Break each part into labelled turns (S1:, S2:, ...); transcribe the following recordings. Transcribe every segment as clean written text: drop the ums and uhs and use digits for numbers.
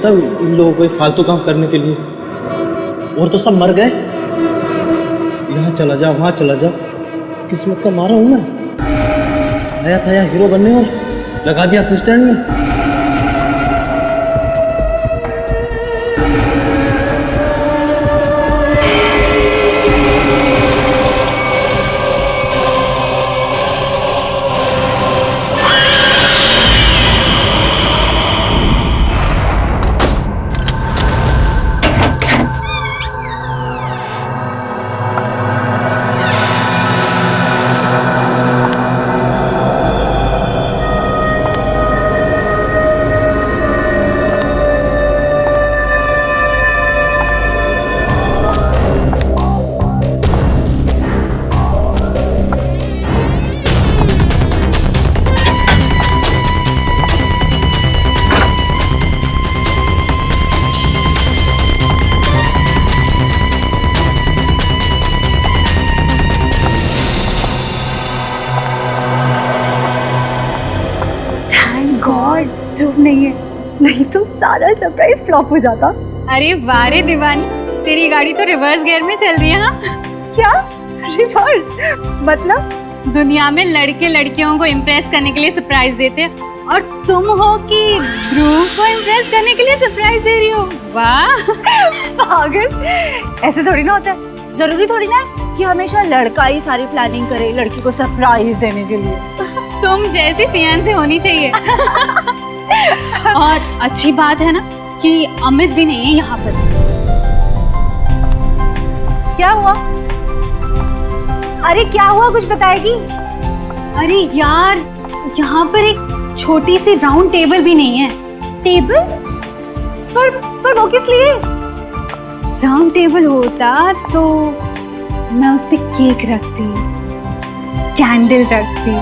S1: मिलता इन लोगों को फालतू काम करने के लिए। और तो सब मर गए, यहाँ चला जा वहाँ चला जा, किस्मत का मारा हूँ मैं। आया था यहाँ हीरो बनने और लगा दिया असिस्टेंट में।
S2: ध्रुव नहीं है, नहीं तो सारा सरप्राइज फ्लॉप हो जाता।
S3: अरे वाह रे दीवानी, तेरी गाड़ी तो रिवर्स गियर में चल रही है। हाँ
S2: क्या रिवर्स? मतलब
S3: दुनिया में लड़के लड़कियों को इम्प्रेस करने के लिए सरप्राइज देते हैं और तुम हो कि ध्रुव को इम्प्रेस करने के लिए सरप्राइज दे रही हो। वाह
S2: पागल, ऐसे थोड़ी ना होता है। जरूरी थोड़ी ना है कि हमेशा लड़का ही सारी प्लानिंग करे लड़की को सरप्राइज देने के लिए।
S3: तुम जैसी फियांसे होनी चाहिए। और अच्छी बात है ना कि अमित भी नहीं है यहाँ पर।
S2: क्या हुआ? अरे क्या हुआ, कुछ बताएगी?
S3: अरे यार, यहाँ पर एक छोटी सी राउंड टेबल भी नहीं है।
S2: टेबल? पर वो किस लिए?
S3: राउंड टेबल होता तो मैं उस पे केक रखती, कैंडल रखती,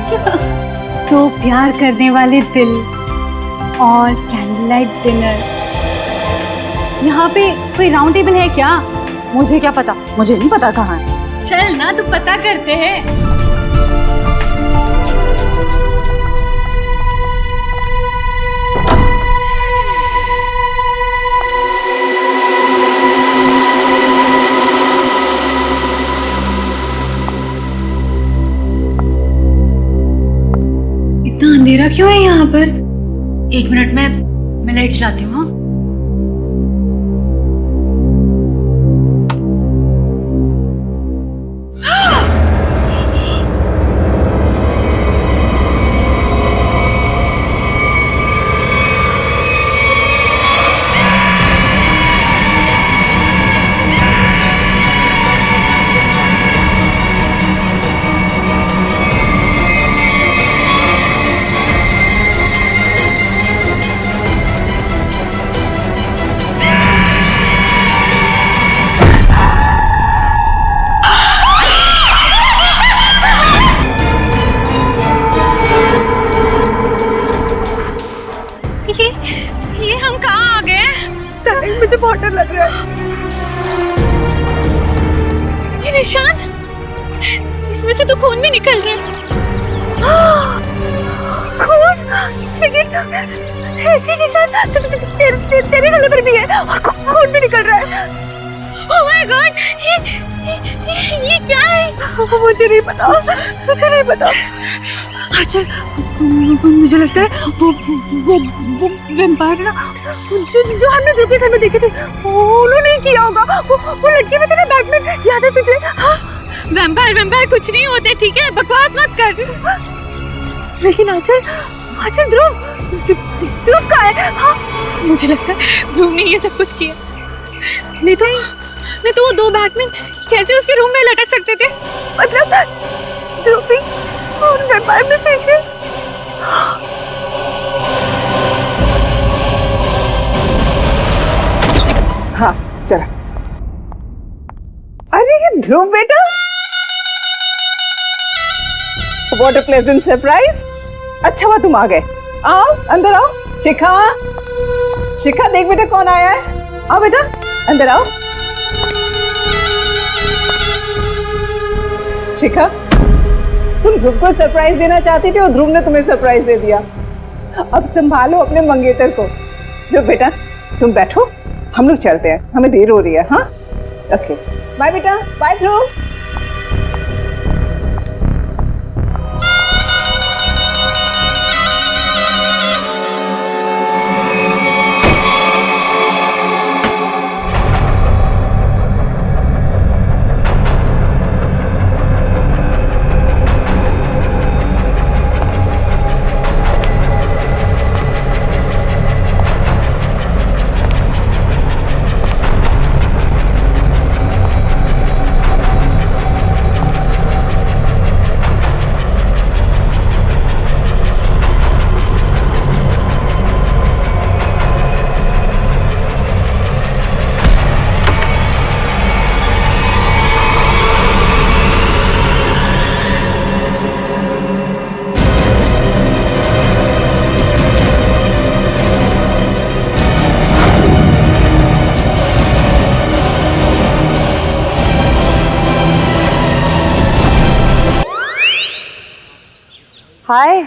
S3: तो प्यार करने वाले दिल और कैंडल लाइट डिनर। यहाँ पे कोई राउंड टेबल है क्या?
S2: मुझे क्या पता, मुझे नहीं पता कहाँ है।
S3: चल ना, तू पता करते हैं। इतना अंधेरा क्यों है यहाँ पर?
S2: 1 मिनट में मैं लाइट चलाती हूँ। हाँ
S3: ये हम कहाँ आ गए?
S2: मुझे बहुत डर लग रहा है।
S3: ये निशान, इसमें से तो खून भी निकल रहा है।
S2: खून? लेकिन ऐसे निशान तेरे गले पर भी है और खून भी निकल रहा है।
S3: ओह माय गॉड, ये क्या है?
S2: मुझे नहीं पता, मुझे नहीं पता। अच्छा, मुझे लगता है वो वैम्पायर ना, जो हमने दूसरे घर में देखे थे, उन्होंने किया होगा। वो लड़की में तेरा बैटमैन याद है तुझे? हाँ?
S3: वैम्पायर कुछ नहीं होते, ठीक है? बकवास मत कर।
S2: लेकिन आचल ध्रुव कहाँ है? हाँ?
S3: मुझे लगता है ध्रुव ने ये सब कुछ किया। नहीं तो वो 2 बैटमैन कैसे उसके रूम में लटक सकते थे?
S2: मतलब ध्रुव भी और वैम्पायर में से है। हाँ चला। अरे ये ध्रुव बेटा, व्हाट अ प्लेजेंट सरप्राइज। अच्छा हुआ तुम आ गए। आओ अंदर आओ। शिखा देख बेटा कौन आया है। आओ बेटा अंदर आओ। शिखा, तुम ध्रुव को सरप्राइज देना चाहती थी और ध्रुव ने तुम्हें सरप्राइज दे दिया। अब संभालो अपने मंगेतर को। जो बेटा तुम बैठो, हम लोग चलते हैं, हमें देर हो रही है। हाँ ओके, बाय बेटा, बाय ध्रुव।
S4: हाय।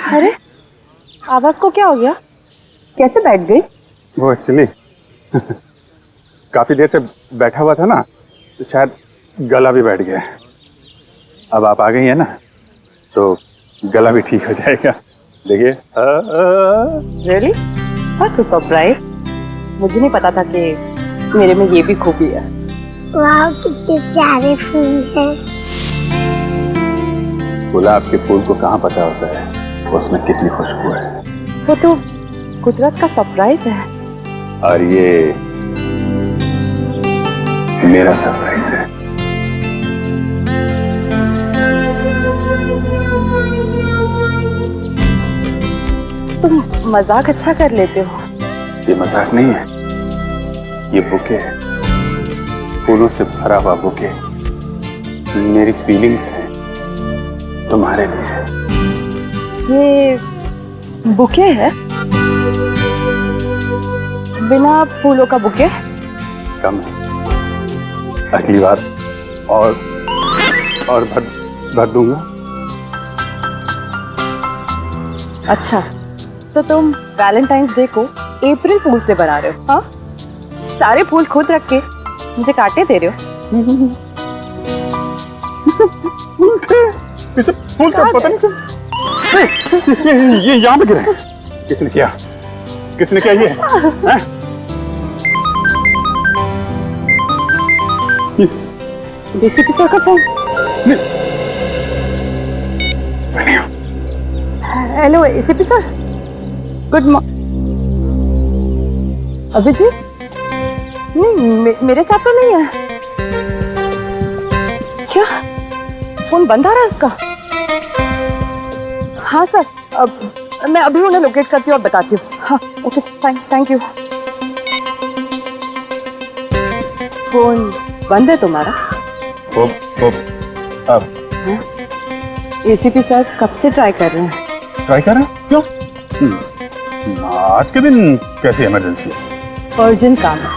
S4: अरे आवाज को क्या हो गया? कैसे बैठ गई?
S5: वो एक्चुअली काफी देर से बैठा हुआ था ना, तो शायद गला भी बैठ गया। अब आप आ गई है ना, तो गला भी ठीक हो जाएगा। देखिए।
S4: रियली? What's a surprise. मुझे नहीं पता था कि मेरे में ये भी खूबी है।
S6: वाह कितने प्यारे फूल हैं।
S5: गुलाब के फूल को कहाँ पता होता है उसमें कितनी खुशबू है।
S4: वो तो कुदरत का सरप्राइज है।
S5: और ये मेरा सरप्राइज है।
S4: तुम मजाक अच्छा कर लेते हो।
S5: ये मजाक नहीं है, ये बुके है, फूलों से भरा हुआ बुके मेरी फीलिंग्स है तुम्हारे लिए।
S4: ये बुके है? बिना फूलों का बुके?
S5: कम है, अगली बार और भर दूंगा।
S4: अच्छा, तो तुम वैलेंटाइंस डे को अप्रैल फूल्स डे बना रहे हो? हाँ, सारे फूल खुद रख के मुझे काटे दे रहे हो।
S5: फूल का पता नहीं ये यहाँ पे गिरे। किसने किया ये? हैं?
S4: डीसीपी सर का phone. Hello ACP sir, good morning. Abhijeet? नहीं, मेरे साथ तो नहीं है। क्या फोन बंद आ रहा है उसका? हाँ सर, अब मैं अभी उन्हें लोकेट करती हूँ और बताती हूँ। हाँ ओके, थैंक यू। फोन बंद है तुम्हारा?
S5: अब
S4: एसीपी सर कब से ट्राई कर रहे हैं?
S5: ट्राई कर रहे हैं? क्यों? आज के दिन कैसी इमरजेंसी है?
S4: अर्जेंट काम है,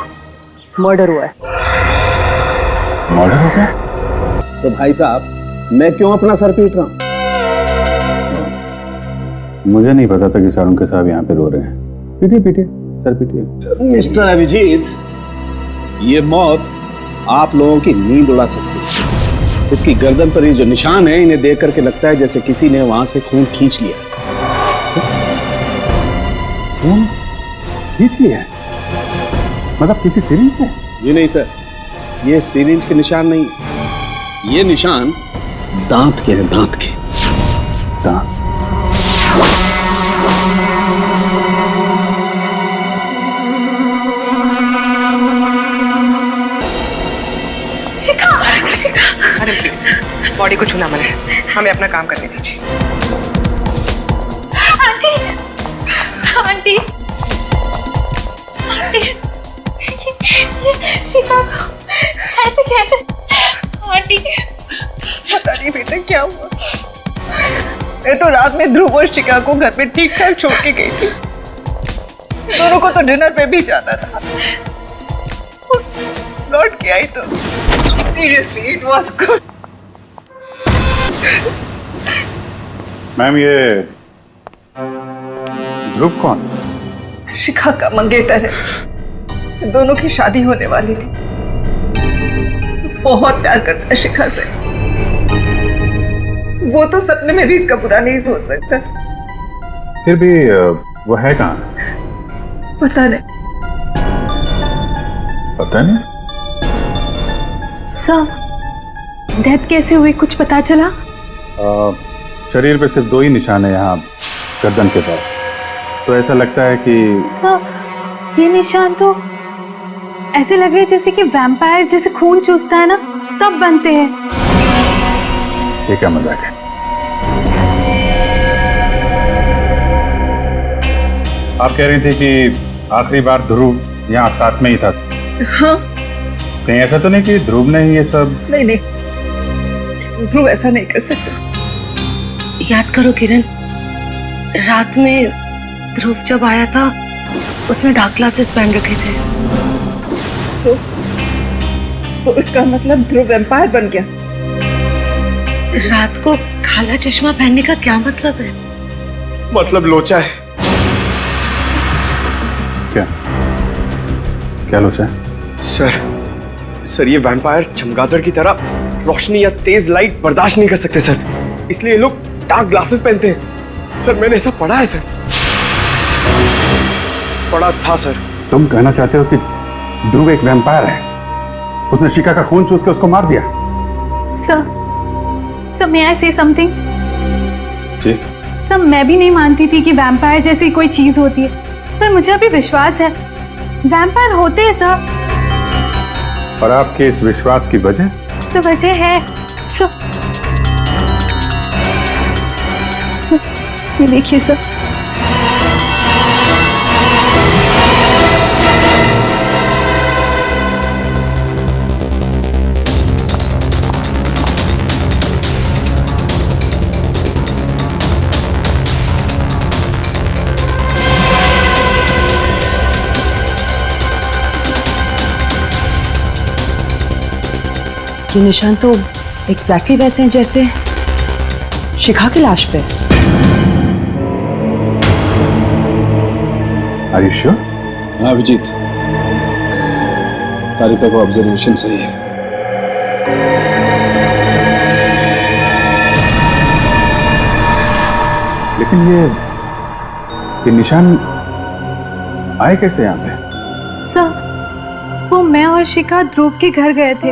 S4: मर्डर हुआ है।
S5: मर्डर हो गया?
S1: तो भाई साहब मैं क्यों अपना सर पीट रहा हूँ?
S5: मुझे नहीं पता था कि शाहरुख साहब यहाँ पे रो रहे हैं। पीटिए सर पीटिए।
S1: मिस्टर अभिजीत, ये मौत आप लोगों की नींद उड़ा सकती है। इसकी गर्दन पर ये जो निशान है, इन्हें देख करके लगता है जैसे किसी ने वहां से खून खींच लिया।
S5: खून खींच लिया? मतलब किसी सिरिंज से?
S1: ये नहीं सर, ये सिरिंज के निशान नहीं, ये निशान दांत के हैं, दांत के।
S5: दांत?
S7: मैडम प्लीज, बॉडी को छूना मना है, हमें अपना काम करने दीजिए।
S3: आंटी, आंटी, आंटी, ये शिखा कैसे आंटी?
S2: पता नहीं बेटा क्या हुआ। मैं तो रात में ध्रुव और शिखा को घर पे ठीक ठाक छोड़ के गई थी। दोनों को तो डिनर पे भी जाना था। लौट के आई तो Seriously, it was good.
S5: Ma'am ये ध्रुव कौन?
S2: शिखा का मंगेतर है। दोनों की शादी होने वाली थी। बहुत प्यार करता है शिखा से। वो तो सपने में भी इसका बुरा नहीं सोच सकता।
S5: फिर भी वो है कहाँ?
S2: पता नहीं।
S5: पता नहीं।
S3: सर डेथ कैसे हुई कुछ पता चला?
S5: शरीर पे सिर्फ 2 ही निशान है यहाँ गर्दन के पास, तो ऐसा लगता है कि
S3: सर ये निशान तो ऐसे लग रहे जैसे कि वैम्पायर जैसे खून चूसता है ना तब बनते हैं।
S5: ये क्या मजाक है? आप कह रही थी कि आखिरी बार ध्रुव यहाँ साथ में ही था।
S2: हाँ।
S5: कहीं ऐसा तो नहीं कि ध्रुव ने ही ये सब?
S2: नहीं नहीं, ध्रुव ऐसा नहीं कर सकता।
S7: याद करो किरण, रात में ध्रुव जब आया था उसने डार्क ग्लासेस पहन रखे थे।
S2: तो इसका मतलब ध्रुव वैम्पायर बन गया।
S7: रात को काला चश्मा पहनने का क्या मतलब है?
S1: मतलब लोचा है।
S5: क्या क्या लोचा है?
S1: सर ये वैम्पायर चमगादड़ की तरह रोशनी या तेज लाइट बर्दाश्त नहीं कर सकते सर, इसलिए लोग डार्क ग्लासेस पहनते हैं। सर मैंने ऐसा पढ़ा है सर, पढ़ा था सर।
S5: तुम कहना चाहते हो कि ध्रुव एक वैम्पायर है? उसने शिखा का खून चूस के उसको मार दिया?
S3: Sir may I say something?
S5: जी।
S3: सर मैं भी नहीं मानती थी कि वैम्पायर जैसी कोई चीज होती है, पर मुझे अभी विश्वास है वैम्पायर होते हैं सर।
S5: और आपके इस विश्वास की वजह?
S3: तो वजह है सर ये देखिए सर।
S4: ये निशान तो एग्जैक्टली वैसे हैं जैसे शिखा की लाश पे।
S5: Are you sure?
S1: हाँ अभिजीत, तारिका को ऑब्जर्वेशन सही है।
S5: लेकिन ये निशान आए कैसे यहाँ पे?
S3: सर वो मैं और शिखा ध्रुव के घर गए थे।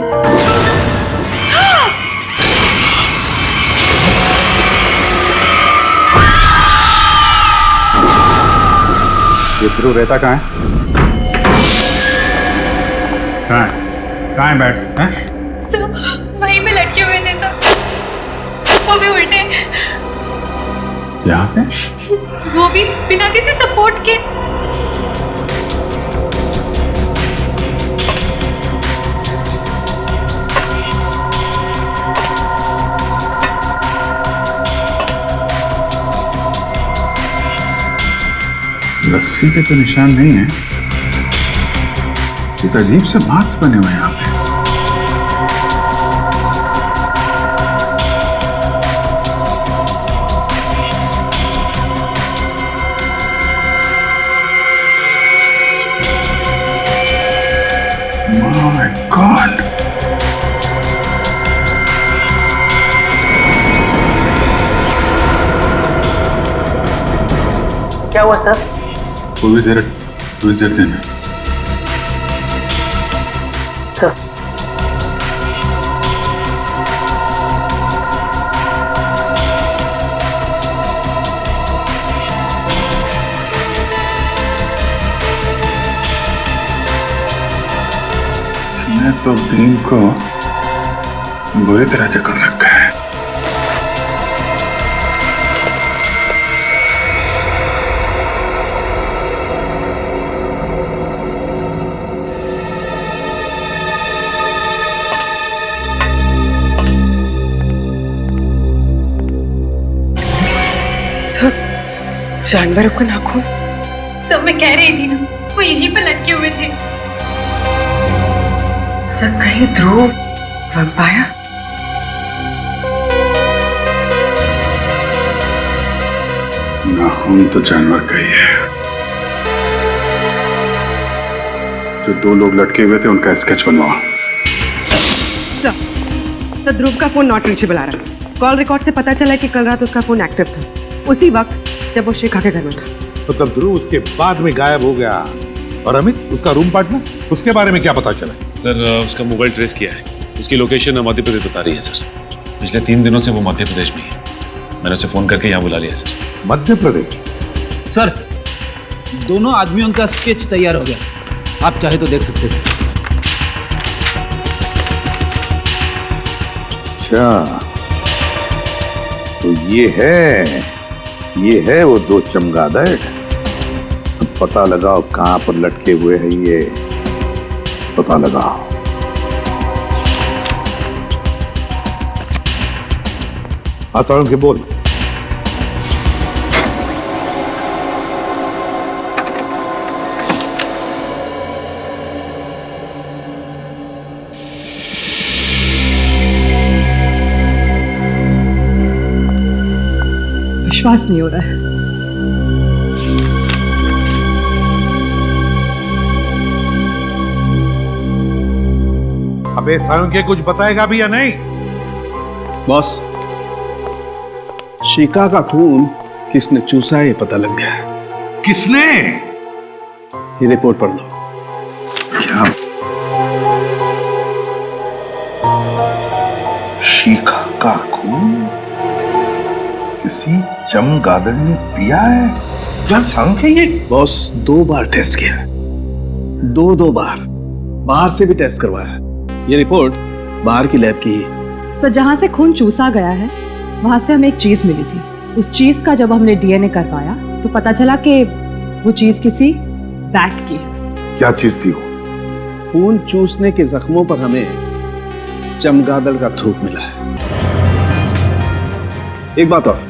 S5: ये ध्रुव रहता कहाँ है? कहाँ है बैट्स? हैं?
S3: सर वहीं पे लटके हुए थे सर, वो भी उल्टे,
S5: यहाँ पे?
S3: वो भी बिना किसी सपोर्ट के।
S5: रस्सी के तो निशान नहीं है, एक अजीब से मार्क्स बने हुए हैं यहाँ पे। My God!
S4: क्या हुआ सर?
S5: वो भी जरा देना।
S4: सर
S5: इसने तो भीम को बुरी तरह जकड़ रखा है।
S7: सब जानवरों को नाखून।
S3: सर मैं कह रही थी ना वो यहीं पे लटके हुए थे।
S7: सर कहीं ध्रुव वैम्पायर?
S5: नाखून तो जानवर का ही है। जो दो लोग लटके हुए थे उनका स्केच बनवाओ।
S8: तो ध्रुव का फोन नॉट रीचेबल आ रहा है। कॉल रिकॉर्ड से पता चला कि कल रात उसका फोन एक्टिव था, उसी वक्त जब वो शिखा के घर में था।
S9: मतलब ध्रुव उसके बाद में गायब हो गया। और अमित, उसका रूम पार्टनर, उसके बारे में क्या पता चला?
S10: सर उसका मोबाइल ट्रेस किया है, उसकी लोकेशन मध्य प्रदेश बता रही है सर। पिछले 3 दिनों से वो मध्य प्रदेश में है। मैंने उसे फोन करके यहाँ बुला लिया सर।
S9: मध्य प्रदेश?
S1: सर, दोनों आदमियों का स्केच तैयार हो गया, आप चाहे तो देख सकते हैं।
S9: अच्छा, तो ये है वो दो चमगादड़। अब पता लगाओ कहां पर लटके हुए हैं ये, पता लगाओ। हाँ सारुण के बोल।
S8: विश्वास नहीं हो रहा है।
S9: अबे सारुण के कुछ बताएगा भी या नहीं?
S5: बॉस, शिखा का खून किसने चूसा है ये पता लग गया है।
S9: किसने?
S5: ये रिपोर्ट पढ़ लो।
S9: क्या? शिखा का खून किसी चमगादड़ ने पिया है? क्या संख्या ये?
S5: बॉस, 2 बार टेस्ट किया, दो बार बाहर से भी टेस्ट करवाया। ये रिपोर्ट बाहर की लैब की है।
S4: सर, जहाँ से खून चूसा गया है वहां से हमें एक चीज मिली थी। उस चीज का जब हमने डीएनए करवाया तो पता चला कि वो चीज किसी बैट की है।
S9: क्या चीज थी वो?
S5: खून चूसने के जख्मों पर हमें चमगादड़ का थूक मिला है। एक बात और।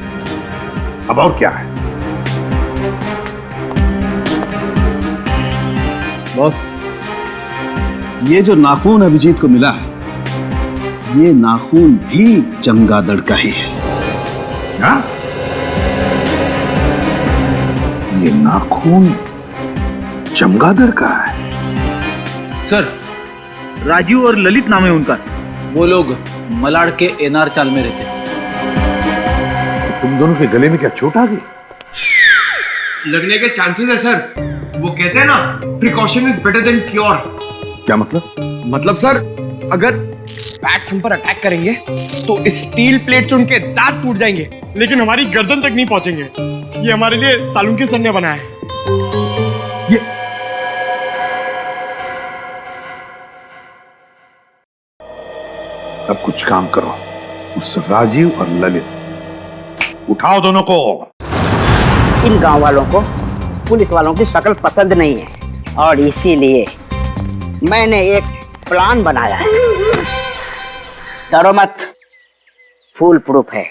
S9: अब और क्या है?
S5: बॉस, ये जो नाखून अभिजीत को मिला है, ये नाखून भी चमगादड़ का ही है।
S9: क्या? ये नाखून चमगादड़ का है?
S1: सर, राजू और ललित नाम है उनका। वो लोग मलाड़ के एनआर चाल में रहते।
S9: तुम दोनों के गले में क्या चोट आ गई?
S11: लगने के चांसेस है सर। वो कहते हैं ना, precaution is better than cure.
S9: क्या मतलब?
S11: मतलब सर, अगर बैट्स हम पर अटैक करेंगे तो स्टील प्लेट से उनके दांत टूट जाएंगे, लेकिन हमारी गर्दन तक नहीं पहुंचेंगे। ये हमारे लिए सालुंके सर ने बनाया है।
S9: ये अब कुछ काम करो, उस राजीव और ललित उठाओ दोनों को।
S12: इन गांव वालों को पुलिस वालों की शक्ल पसंद नहीं है और इसीलिए मैंने एक प्लान बनाया है। डरो मत, फुल प्रूफ है।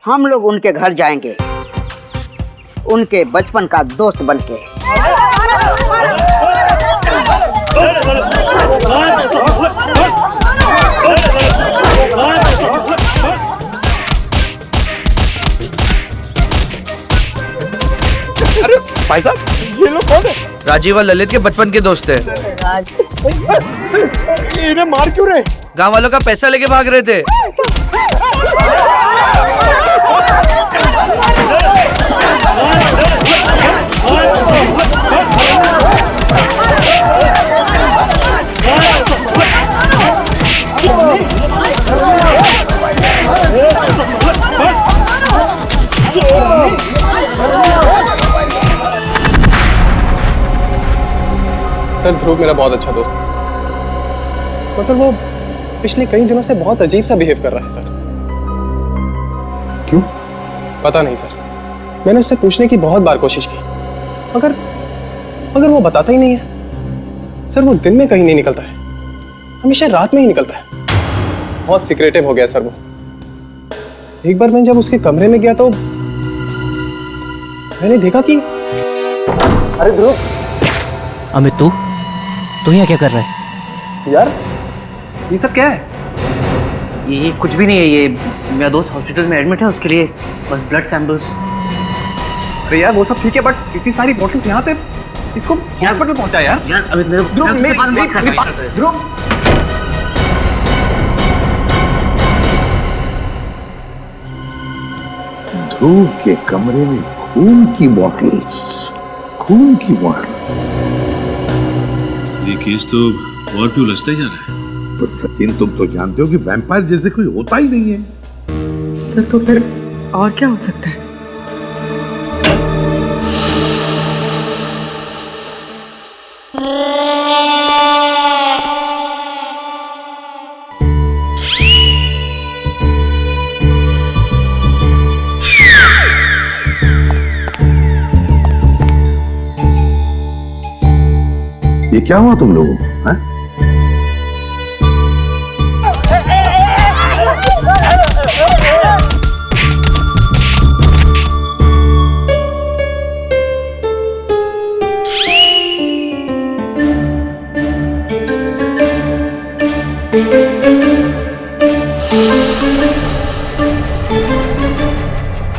S12: हम लोग उनके घर जाएंगे, उनके बचपन का दोस्त बनके।
S11: अरे भाई साहब, ये लोग कौन है?
S1: राजीव और ललित के बचपन के दोस्त हैं।
S11: इन्हें मार क्यों रहे?
S1: गांव वालों का पैसा लेके भाग रहे थे।
S11: सर, ध्रुव मेरा बहुत अच्छा दोस्त है, मगर वो पिछले कई दिनों से बहुत अजीब सा बिहेव कर रहा है सर।
S5: क्यों?
S11: पता नहीं सर। मैंने उससे पूछने की बहुत बार कोशिश की, मगर वो बताता ही नहीं है। सर, वो दिन में कहीं नहीं निकलता है, हमेशा रात में ही निकलता है। बहुत सीक्रेटिव हो गया सर वो। एक बार मैं जब उसके कमरे में गया तो मैंने देखा कि
S1: अरे ध्रुव, अमित तू
S13: तू यहाँ क्या कर रहा है?
S11: यार ये सब क्या है?
S13: ये कुछ भी नहीं है, ये मेरा दोस्त हॉस्पिटल में एडमिट है, उसके लिए बस ब्लड सैंपल्स।
S11: अरे यार वो सब ठीक है, बट इतनी सारी बॉटल्स यहाँ पे, इसको हॉस्पिटल पहुंचा यार।
S13: यार अभी मेरे
S11: ध्रुव
S9: ध्रुव के कमरे में खून की बॉटल्स, खून की बॉटल।
S10: ये केस तो और क्यों उलझता ही जा रहा है।
S9: पर सचिन तुम तो जानते हो कि वैम्पायर जैसे कोई होता ही नहीं है।
S8: सर तो फिर और क्या हो सकता है?
S9: ये क्या हुआ तुम लोगों को? हैं?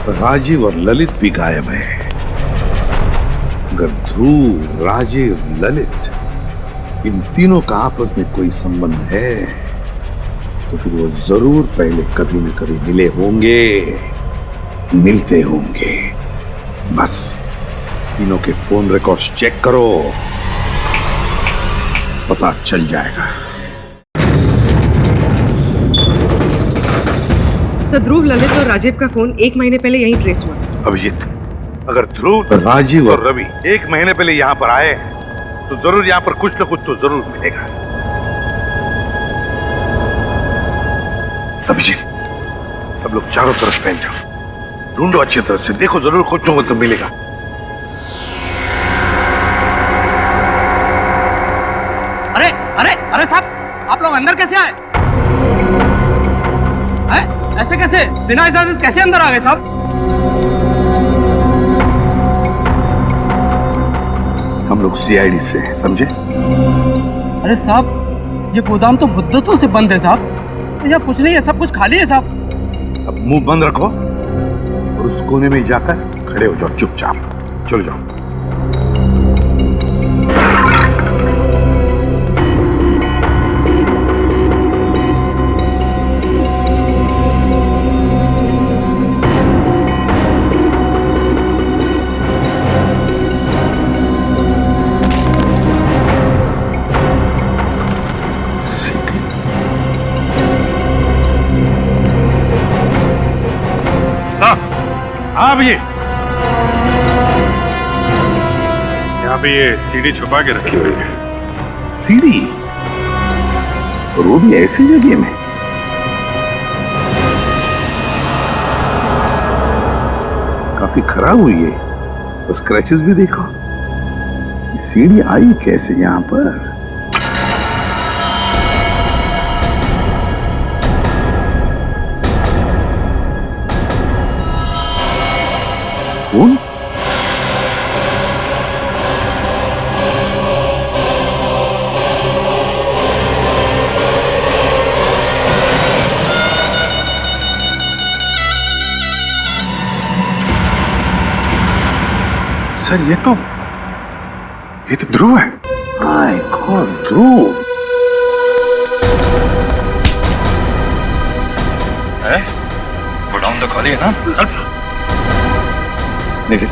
S9: राजीव और ललित भी गायब है। अगर ध्रुव, राजीव, ललित इन तीनों का आपस में कोई संबंध है तो फिर वो जरूर पहले कभी न कभी मिले होंगे, मिलते होंगे। बस तीनों के फोन रिकॉर्ड्स चेक करो, पता चल जाएगा।
S8: सर ध्रुव, ललित और राजीव का फोन 1 महीने पहले यहीं ट्रेस हुआ।
S9: अभिजीत, अगर ध्रुव, राजीव और रवि 1 महीने पहले यहाँ पर आए तो जरूर यहाँ पर कुछ न कुछ तो जरूर मिलेगा। अभिजीत, सब लोग चारों तरफ फैल जाओ, ढूंढो अच्छी तरह से, देखो जरूर कुछ न कुछ तो मिलेगा।
S13: अरे अरे अरे साहब, आप लोग अंदर कैसे आए? ऐसे कैसे, बिना इजाजत कैसे अंदर आ गए साहब?
S9: हम लोग सीआईडी से हैं, समझे?
S13: अरे साहब, ये गोदाम तो मुद्दतों से बंद है साहब, यहाँ कुछ नहीं है, सब कुछ खाली है साहब।
S9: अब मुंह बंद रखो और उस कोने में जाकर खड़े हो जाओ चुपचाप। चलो जाओ।
S5: हाँ भैया, यहाँ पे ये सीढ़ी छुपा के रखी हुई है।
S9: सीढ़ी? और वो भी ऐसी जगह में? काफी खराब हुई है, तो स्क्रैचेस भी देखो। सीढ़ी आई कैसे यहाँ पर? कौन?
S5: सर ये तो ध्रुव है।
S9: हाय गॉड, ध्रुव
S5: है? गोडाउन तो खाली है ना? चल
S9: नहीं,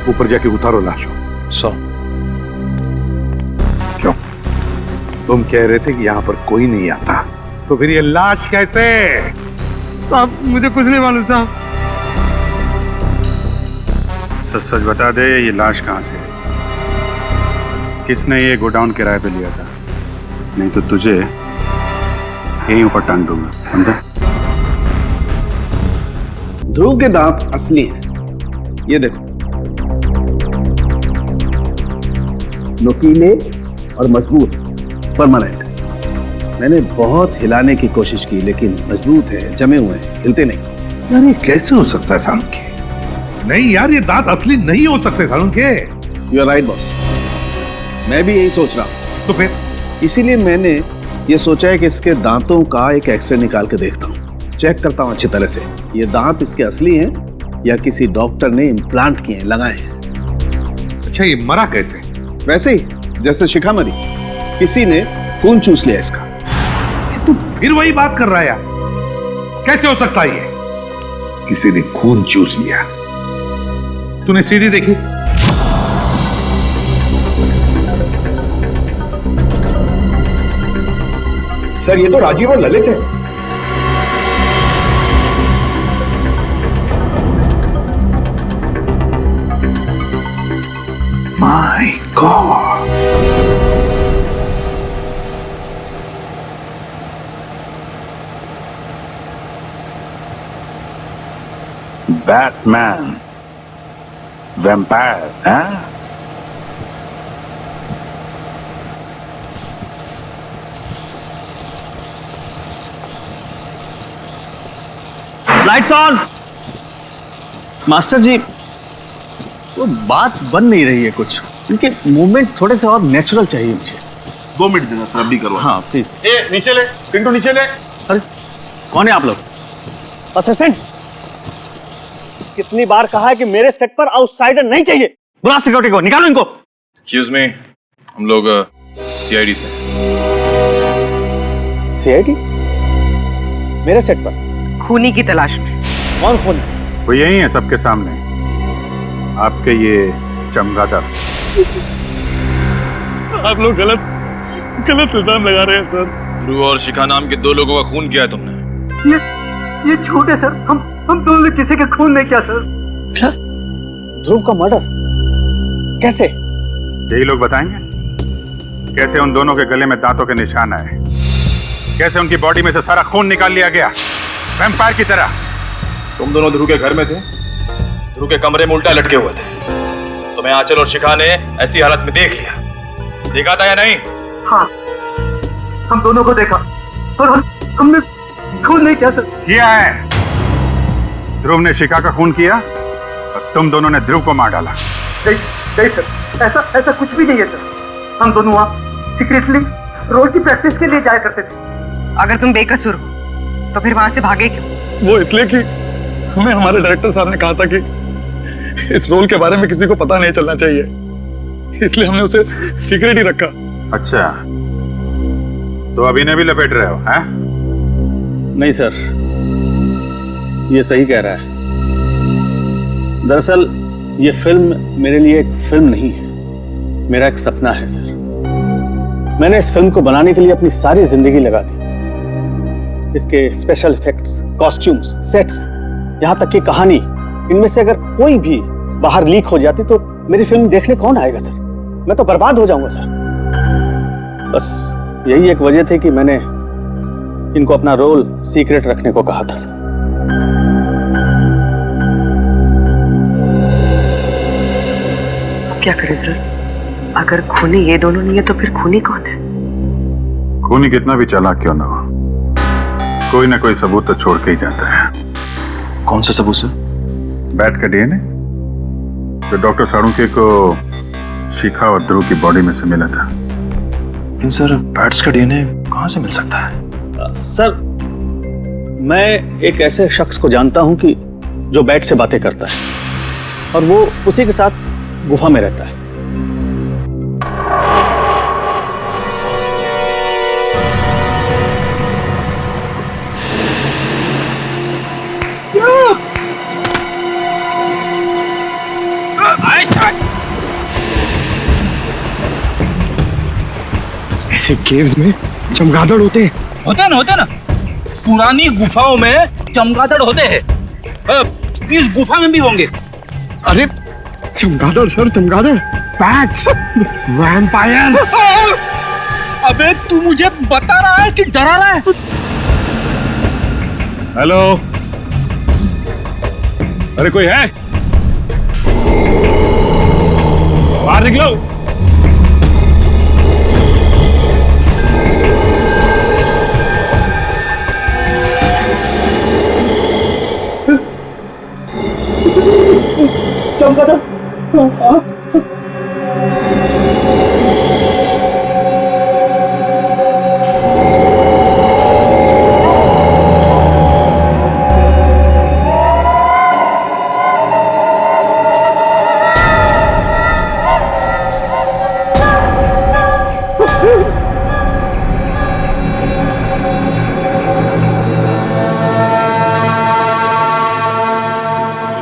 S9: ऊपर जाके उतारो लाश को।
S11: सो
S9: क्यों? तुम कह रहे थे कि यहाँ पर कोई नहीं आता, तो फिर ये लाश कैसे?
S13: साहब मुझे कुछ नहीं मालूम साहब।
S5: सच सच बता दे, ये लाश कहाँ से है? किसने ये गोडाउन किराए पे लिया था? नहीं तो तुझे यहीं ऊपर टांग दूंगा, समझा?
S11: ध्रुव के दांत असली हैं, ये देखो, नुकीले और मजबूत, परमानेंट। मैंने बहुत हिलाने की कोशिश की लेकिन मजबूत है, जमे हुए हैं, हिलते नहीं।
S9: यार ये कैसे हो सकता है सालुंखे? नहीं यार, ये दांत असली नहीं हो सकते Salunkhe.
S11: You are right boss, मैं भी यही सोच रहा हूं।
S9: तो फिर
S14: इसीलिए मैंने ये सोचा है कि इसके दांतों का एक एक्सरे निकाल के देखता हूँ, चेक करता हूँ अच्छी तरह से ये दांत इसके असली हैं या किसी डॉक्टर ने इम्प्लांट किए हैं, लगाए हैं।
S9: अच्छा, ये मरा कैसे?
S14: वैसे ही जैसे शिखा मरी, किसी ने खून चूस लिया इसका।
S9: तू फिर वही बात कर रहा है यार, कैसे हो सकता है ये? किसी ने खून चूस लिया? तूने सीडी देखी?
S15: सर ये तो राजीव और ललित है।
S9: माय गॉड,
S5: बैटमैन, वैम्पायर, हाँ?
S1: Lights on. मास्टर जी, वो बात बन नहीं रही है कुछ, इनके मूवमेंट थोड़े से और नेचुरल चाहिए मुझे।
S5: 2 मिनट देना सर, अभी करो।
S1: हाँ प्लीज।
S5: नीचे ले पिंटू, नीचे ले।
S1: अरे कौन है आप लोग? असिस्टेंट, कितनी बार कहा है कि मेरे सेट पर आउटसाइडर नहीं चाहिए। बुला सिक्योरिटी को, निकालो इनको।
S10: एक्सक्यूज मी, हम लोग सीआईडी से।
S1: सीआईडी? मेरे सेट पर
S8: खूनी की तलाश में।
S1: कौन खून है?
S5: वो यही है सबके सामने, आपके ये चमगादड़।
S10: आप लोग गलत इल्जाम लगा रहे हैं सर। ध्रुव और शिखा नाम के 2 लोगों का खून किया है तुमने।
S13: ये झूठ है सर, हम दोनों ने किसी का खून नहीं किया सर।
S1: क्या? ध्रुव का मर्डर कैसे?
S5: यही लोग बताएंगे कैसे उन दोनों के गले में दांतों के निशान आए, कैसे उनकी बॉडी में से सारा खून निकाल लिया गया वैम्पायर की तरह।
S10: तुम दोनों ध्रुव के घर में थे, ध्रुव के कमरे में उल्टा लटके हुए थे। तुम्हें आंचल और शिखा ने ऐसी हालत में देख लिया, देखा था या नहीं?
S13: हाँ, हम दोनों को देखा और हमने खून नहीं किया सर।
S5: किया है। ध्रुव ने शिखा का खून किया और तुम दोनों ने ध्रुव को मार डाला।
S13: नहीं सर, ऐसा कुछ भी नहीं है सर। हम दोनों वहाँ सीक्रेटली रोज की प्रैक्टिस के लिए जाया करते थे।
S8: अगर तुम बेकसूर हो तो फिर वहां से भागे क्यों?
S15: वो इसलिए कि हमें हमारे डायरेक्टर साहब ने कहा था कि इस रोल के बारे में किसी को पता नहीं चलना चाहिए, इसलिए हमने उसे सीक्रेट ही रखा।
S5: अच्छा, तो अभी ने भी लपेट रहे हो, हैं?
S1: नहीं सर, ये सही कह रहा है। दरअसल ये फिल्म मेरे लिए एक फिल्म नहीं है, मेरा एक सपना है सर। मैंने इस फिल्म को बनाने के लिए अपनी सारी जिंदगी लगा दी। इसके स्पेशल इफेक्ट्स, कॉस्ट्यूम्स, सेट्स, यहां तक कि कहानी, इनमें से अगर कोई भी बाहर लीक हो जाती तो मेरी फिल्म देखने कौन आएगा सर? मैं तो बर्बाद हो जाऊंगा सर। बस यही एक वजह थी कि मैंने इनको अपना रोल सीक्रेट रखने को कहा था सर।
S8: क्या करें सर? अगर खूनी ये दोनों नहीं है तो फिर खूनी कौन है?
S5: खूनी कितना भी चालाक क्यों ना हो, कोई ना कोई सबूत तो छोड़ के ही जाता है।
S10: कौन सा सबूत सर?
S5: बैट का डीएनए जो डॉक्टर साळुंखे को शिखा और ध्रुव की बॉडी में से मिला था।
S10: लेकिन सर, बैट्स का डीएनए कहां से मिल सकता है?
S1: सर, मैं एक ऐसे शख्स को जानता हूं कि जो बैट से बातें करता है और वो उसी के साथ गुफा में रहता है।
S15: ऐसे केव्स में चमगादड़ होते
S13: ना पुरानी गुफाओं में चमगादड़ होते हैं। इस गुफा में भी होंगे।
S15: अरे चमगादड़ सर, चमगादड़, बैट्स, वैम्पायर।
S13: अबे तू मुझे बता रहा है कि डरा रहा है?
S10: हेलो, अरे कोई है? बाहर निकलो।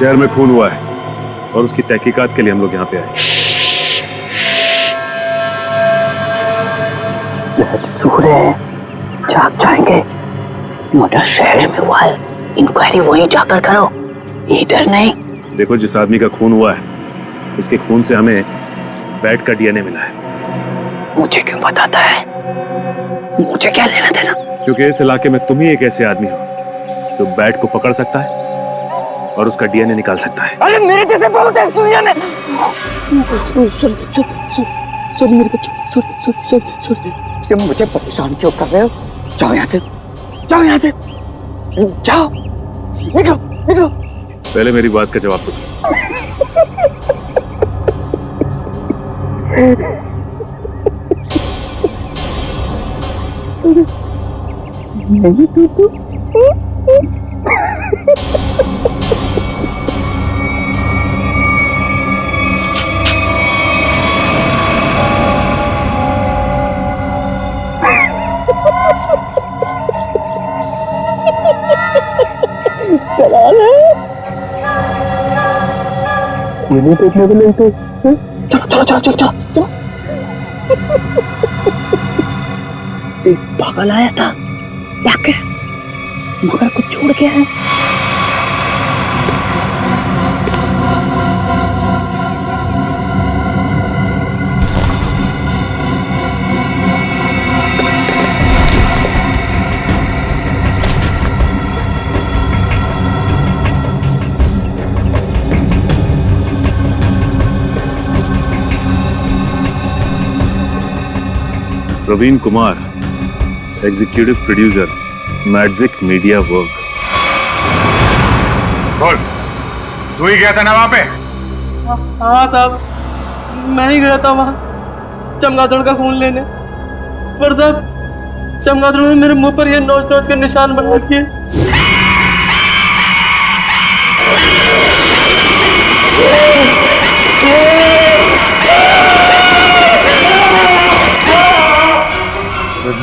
S5: शहर में खून हुआ है और उसकी तहकीकात के लिए हम लोग यहाँ पे आए।
S12: मंसूर है, जाग जाएंगे। मर्डर शहर में हुआ है, इंक्वायरी वहीं जाकर करो, इधर नहीं।
S5: देखो, जिस आदमी का खून हुआ है उसके खून से हमें बैट का डीएनए मिला है।
S12: मुझे क्यों बताता है? मुझे क्या लेना देना?
S5: क्योंकि इस इलाके में तुम ही एक ऐसे आदमी हो जो बैट को पकड़ सकता है और उसका डीएनए निकाल सकता है।
S12: अरे मेरे जैसे बहुत है इस दुनिया में। सॉरी मेरे बच्चों, सॉरी। मुझे परेशान क्यों कर रहे हो? जाओ यहाँ से, जाओ यहाँ से, जाओ, निकलो निकलो।
S5: पहले मेरी बात का जवाब दो।
S12: नहीं टूटू। चला रहे ये नहीं देखने को मिलते। चलो चलो चलो चलो चलो। एक पागल आया था, क्या मगर कुछ छोड़ गया है।
S5: Praveen Kumar, executive producer, magic media work.
S15: बोल, तू ही गया था ना वहां पे?
S13: हाँ साहब, मैं ही गया था वहाँ चमगादड़ का खून लेने। पर साहब, चमगादड़ ने मेरे मुंह पर ये नोच नोच के निशान बना दिए।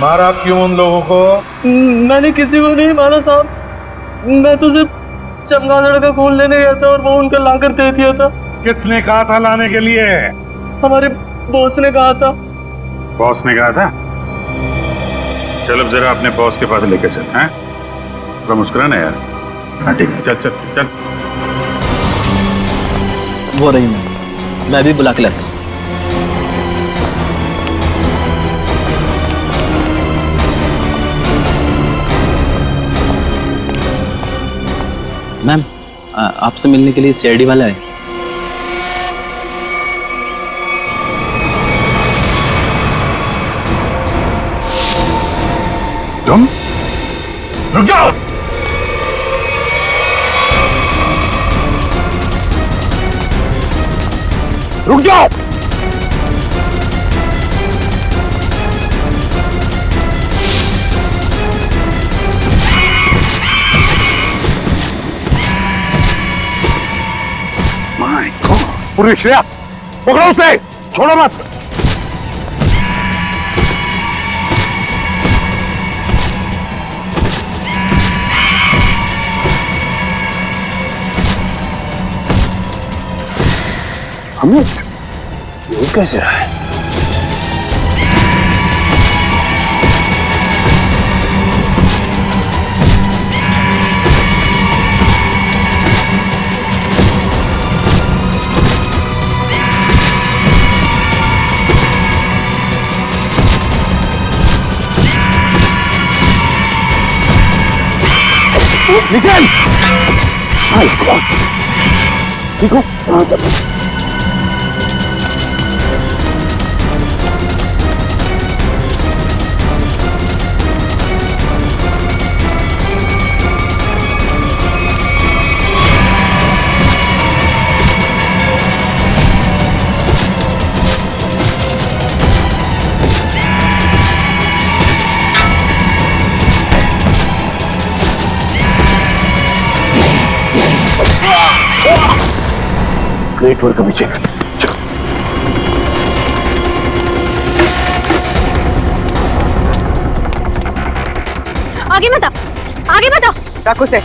S15: मारा क्यों उन लोगों को?
S13: मैंने किसी को नहीं मारा साहब, मैं तो सिर्फ चमगादड़ का खून लेने गया था और वो उनका लाकर दे दिया था।
S15: किसने कहा था लाने के लिए?
S13: हमारे बॉस ने कहा था।
S15: बॉस ने कहा था? चल अब जरा अपने बॉस के पास लेके चल। हैं? थोड़ा मुस्कुराना यार। हाँ ठीक है, चल चल चल।
S1: वो रही मैं भी बुला के लाता हूँ। मैम, आपसे मिलने के लिए सीआईडी वाला है।
S15: तुम रुक जाओ। रुक जाओ। पूरी श्रेया, पकड़ो उसे, छोड़ो मत।
S14: हमें ये कैसे रहा है?
S15: निकल!
S14: ठीक हो? ग्रेट वर्क अभिषेक।
S2: आगे मत आओ, आगे मत आओ।
S4: रखो से,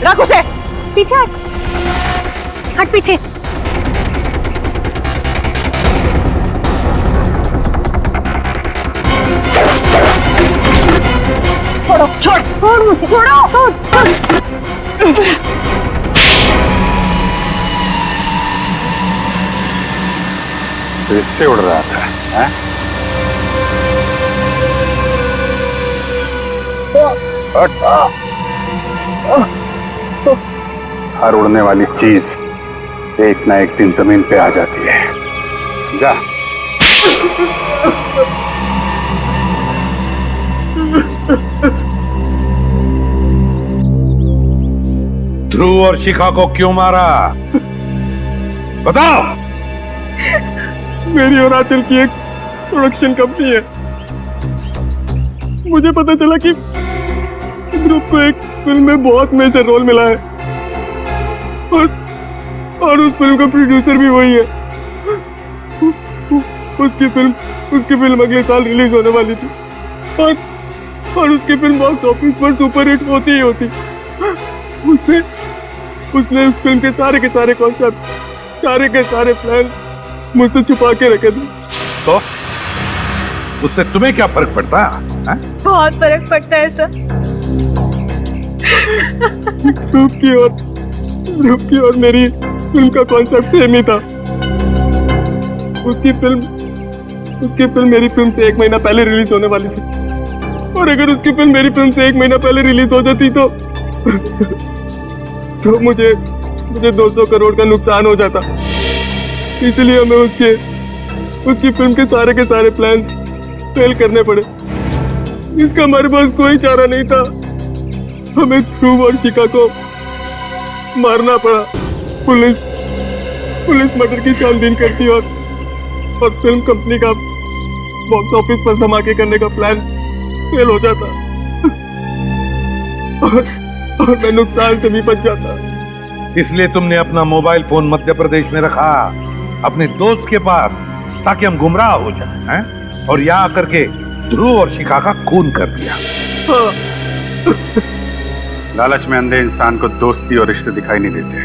S4: रखो से।
S2: पीछे हट।
S3: हट पीछे। छोड़ो, छोड़ मुझे, छोड़ो, छोड़।
S5: तो इससे उड़ रहा था, हैं? हर उड़ने वाली चीज एक ना एक दिन जमीन पे आ जाती है। जा।
S9: ध्रुव और शिखा को क्यों मारा? बताओ।
S11: मेरी और आंचल की एक प्रोडक्शन कंपनी है। मुझे पता चला कि ध्रुव को एक फिल्म में बहुत मेजर रोल मिला है और उस फिल्म का प्रोड्यूसर भी वही है। उसकी फिल्म अगले साल रिलीज होने वाली थी और उसकी फिल्म बॉक्स ऑफिस पर सुपर हिट होती ही होती। उसने उस फिल्म के सारे कॉन्सेप्ट, सारे के सारे प्लान मुझसे छुपा के रखे थे।
S9: तो उससे तुम्हें क्या फर्क पड़ता है?
S2: बहुत फर्क पड़ता है सर।
S11: ध्रुव की और मेरी फिल्म का कॉन्सेप्ट सेम ही था। उसकी फिल्म मेरी फिल्म से 1 महीना पहले रिलीज होने वाली थी और अगर उसकी फिल्म मेरी फिल्म से 1 महीना पहले रिलीज हो जाती तो मुझे 200 करोड़ का नुकसान हो जाता। इसलिए हमें उसकी फिल्म के सारे प्लान फेल करने पड़े। इसका हमारे पास कोई चारा नहीं था। हमें ध्रुव और शिखा को मारना पड़ा। पुलिस मर्डर की छानबीन करती और फिल्म कंपनी का बॉक्स ऑफिस पर धमाके करने का प्लान फेल हो जाता और मैं नुकसान से भी बच जाता।
S9: इसलिए तुमने अपना मोबाइल फोन मध्य प्रदेश में रखा, अपने दोस्त के पास, ताकि हम गुमराह हो जाएं, हैं? और यहाँ करके ध्रुव और शिखा का खून कर दिया।
S5: लालच में अंधे इंसान को दोस्ती और रिश्ते दिखाई नहीं देते।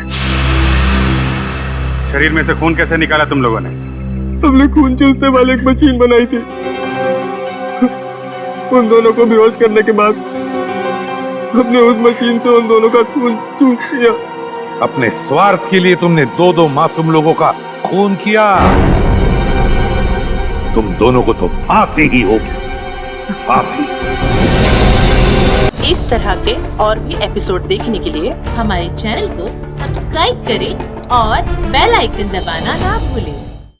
S5: शरीर में से खून कैसे निकाला तुम लोगों ने?
S11: हमने खून चूसने वाली एक मशीन बनाई थी। उन दोनों को बेहोश करने के बाद हमने उस मशीन से उन दोनों का खून चूस लिया।
S9: अपने स्वार्थ के लिए तुमने 2 मासूम लोगों का खून किया। तुम दोनों को तो फांसी ही होगी, फांसी।
S16: इस तरह के और भी एपिसोड देखने के लिए हमारे चैनल को सब्सक्राइब करें और बेल आइकन दबाना ना भूलें।